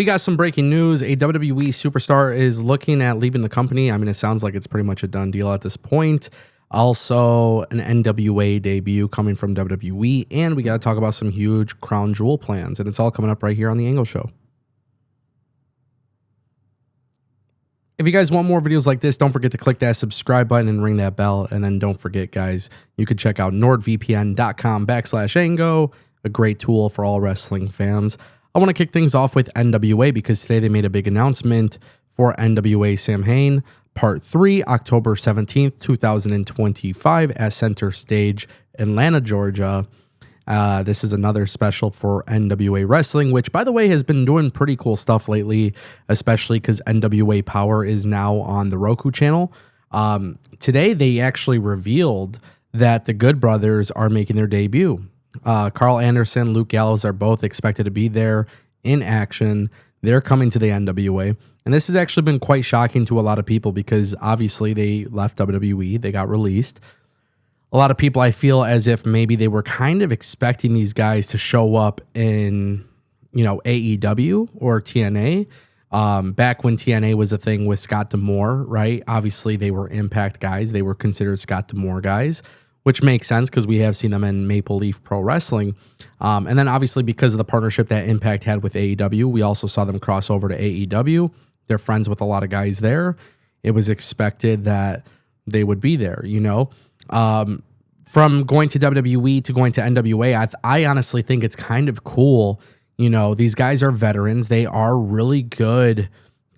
We got some breaking news. A WWE superstar is looking at leaving the company. I mean, it sounds like it's pretty much a done deal at this point. Also, an NWA debut coming from WWE. And we got to talk about some huge crown jewel plans. And it's all coming up right here on The Ango Show. If you guys want more videos like this, don't forget to click that subscribe button and ring that bell. And then don't forget, guys, you can check out nordvpn.com/Ango, a great tool for all wrestling fans. I want to kick things off with NWA because today they made a big announcement for NWA Samhain Part 3, October 17th, 2025 at Center Stage, Atlanta, Georgia. This is another special for NWA Wrestling, which, by the way, has been doing pretty cool stuff lately, especially because NWA Power is now on the Roku channel. Today, they actually revealed that the Good Brothers are making their debut. Carl Anderson, Luke Gallows are both expected to be there in action. They're coming to the NWA. And this has actually been quite shocking to a lot of people because obviously they left WWE. They got released. A lot of people, I feel as if maybe they were kind of expecting these guys to show up in, AEW or TNA. Back when TNA was a thing with Scott D'Amore, right? Obviously, they were Impact guys. They were considered Scott D'Amore guys, which makes sense because we have seen them in Maple Leaf Pro Wrestling. And then obviously because of the partnership that Impact had with AEW, we also saw them cross over to AEW. They're friends with a lot of guys there. It was expected that they would be there, From going to WWE to going to NWA, I honestly think it's kind of cool. These guys are veterans. They are really good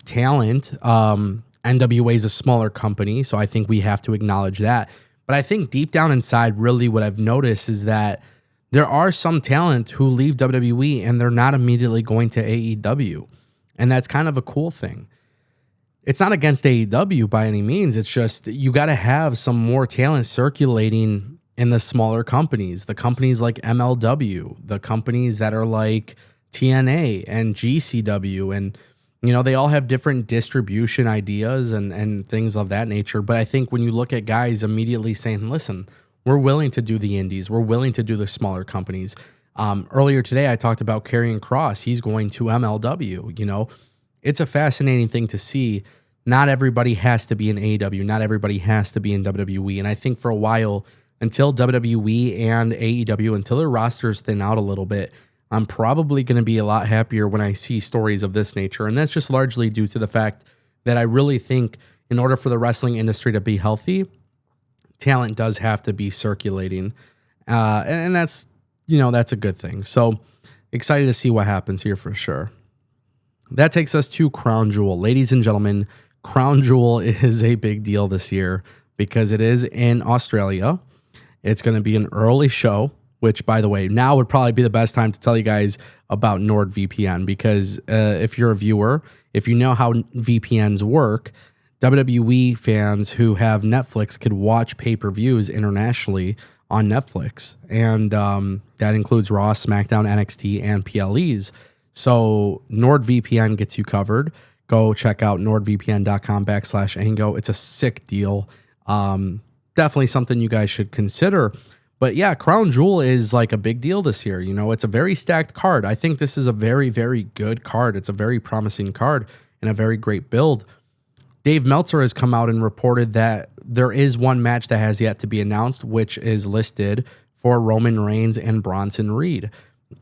talent. NWA is a smaller company, so I think we have to acknowledge that. But I think deep down inside, really what I've noticed is that there are some talent who leave WWE and they're not immediately going to AEW. And that's kind of a cool thing. It's not against AEW by any means. It's just you got to have some more talent circulating in the smaller companies, the companies like MLW, the companies that are like TNA and GCW. And, they all have different distribution ideas and things of that nature. But I think when you look at guys immediately saying, listen, we're willing to do the indies. We're willing to do the smaller companies. Earlier today, I talked about Karrion Kross. He's going to MLW. It's a fascinating thing to see. Not everybody has to be in AEW. Not everybody has to be in WWE. And I think for a while, until WWE and AEW, until their rosters thin out a little bit, I'm probably going to be a lot happier when I see stories of this nature. And that's just largely due to the fact that I really think in order for the wrestling industry to be healthy, talent does have to be circulating. And that's, that's a good thing. So excited to see what happens here for sure. That takes us to Crown Jewel. Ladies and gentlemen, Crown Jewel is a big deal this year because it is in Australia. It's going to be an early show, which, by the way, now would probably be the best time to tell you guys about NordVPN because if you're a viewer, if you know how VPNs work, WWE fans who have Netflix could watch pay-per-views internationally on Netflix. And that includes Raw, SmackDown, NXT, and PLEs. So NordVPN gets you covered. Go check out nordvpn.com/Ango. It's a sick deal. Definitely something you guys should consider. But yeah, Crown Jewel is like a big deal this year. It's a very stacked card. I think this is a very, very good card. It's a very promising card and a very great build. Dave Meltzer has come out and reported that there is one match that has yet to be announced, which is listed for Roman Reigns and Bronson Reed.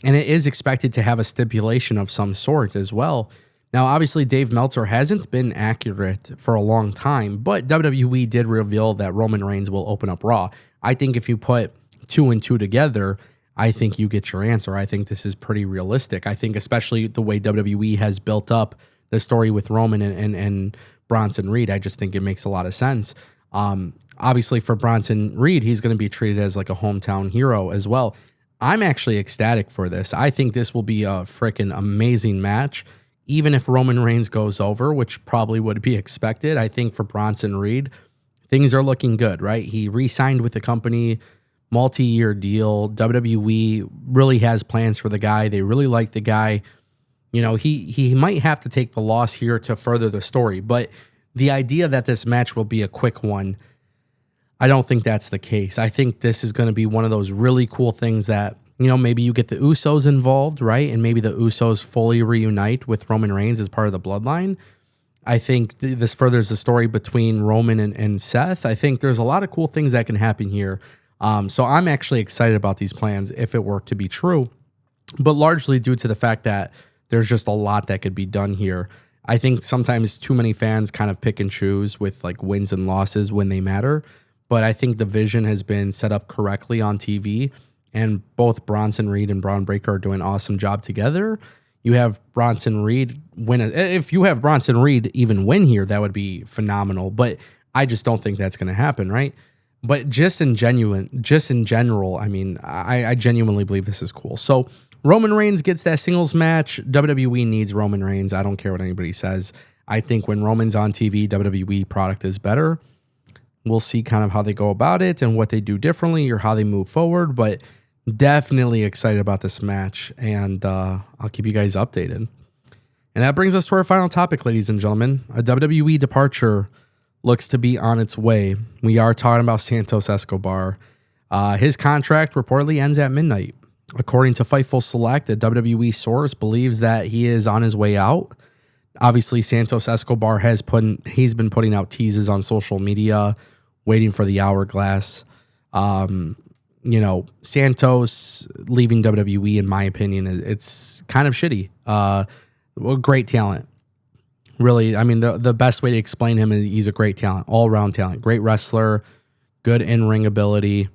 And it is expected to have a stipulation of some sort as well. Now, obviously, Dave Meltzer hasn't been accurate for a long time, but WWE did reveal that Roman Reigns will open up Raw. I think if you put 2 and 2 together, I think you get your answer. I think this is pretty realistic. I think especially the way WWE has built up the story with Roman and Bronson Reed, I just think it makes a lot of sense. Obviously, for Bronson Reed, he's going to be treated as like a hometown hero as well. I'm actually ecstatic for this. I think this will be a freaking amazing match. Even if Roman Reigns goes over, which probably would be expected, I think for Bronson Reed, things are looking good, right? He re-signed with the company, multi-year deal. WWE really has plans for the guy. They really like the guy. He might have to take the loss here to further the story, but the idea that this match will be a quick one, I don't think that's the case. I think this is going to be one of those really cool things that You know, maybe you get the Usos involved, right? And maybe the Usos fully reunite with Roman Reigns as part of the bloodline. I think this furthers the story between Roman and Seth. I think there's a lot of cool things that can happen here. So I'm actually excited about these plans if it were to be true, but largely due to the fact that there's just a lot that could be done here. I think sometimes too many fans kind of pick and choose with like wins and losses when they matter, but I think the vision has been set up correctly on TV, and both Bronson Reed and Braun Breaker are doing an awesome job together. You have Bronson Reed win. If you have Bronson Reed even win here, that would be phenomenal. But I just don't think that's going to happen, right? But just in general, I mean, I genuinely believe this is cool. So Roman Reigns gets that singles match. WWE needs Roman Reigns. I don't care what anybody says. I think when Roman's on TV, WWE product is better. We'll see kind of how they go about it and what they do differently or how they move forward. But definitely excited about this match, and I'll keep you guys updated. And that brings us to our final topic, ladies and gentlemen. A WWE departure looks to be on its way. We are talking about Santos Escobar. His contract reportedly ends at midnight. According to Fightful Select, a WWE source believes that he is on his way out. Obviously, Santos Escobar he's been putting out teases on social media, waiting for the hourglass. You know, Santos leaving WWE, in my opinion, it's kind of shitty. Great talent. Really, I mean, the best way to explain him is he's a great talent, all-around talent, great wrestler, good in-ring ability.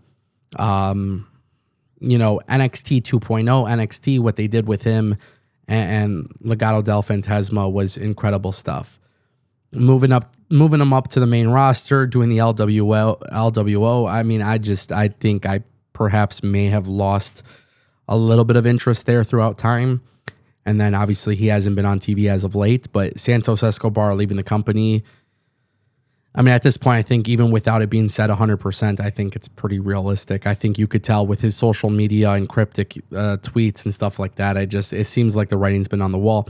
You know, NXT 2.0, NXT, what they did with him and Legado del Fantasma was incredible stuff. Moving him up to the main roster, doing the LWO. I mean, I think I perhaps may have lost a little bit of interest there throughout time. And then obviously he hasn't been on TV as of late, but Santos Escobar leaving the company. I mean, at this point, I think even without it being said 100%, I think it's pretty realistic. I think you could tell with his social media and cryptic tweets and stuff like that. It seems like the writing's been on the wall,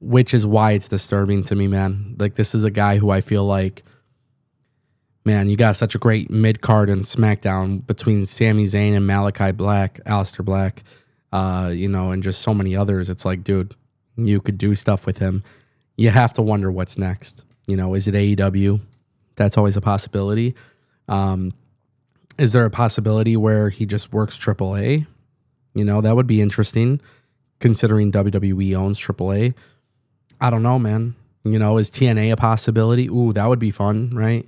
which is why it's disturbing to me, man. Like, this is a guy who I feel like, man, you got such a great mid-card and SmackDown between Sami Zayn and Malachi Black, Aleister Black, you know, and just so many others. It's like, dude, you could do stuff with him. You have to wonder what's next. You know, is it AEW? That's always a possibility. Is there a possibility where he just works AAA? You know, that would be interesting, considering WWE owns AAA. I don't know, man. You know, is TNA a possibility? Ooh, that would be fun, right?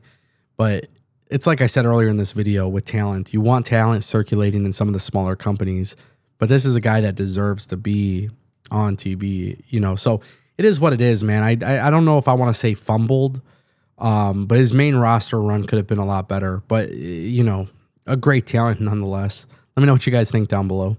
But it's like I said earlier in this video with talent. You want talent circulating in some of the smaller companies, but this is a guy that deserves to be on TV, you know. So it is what it is, man. I don't know if I want to say fumbled, but his main roster run could have been a lot better. But, you know, a great talent nonetheless. Let me know what you guys think down below.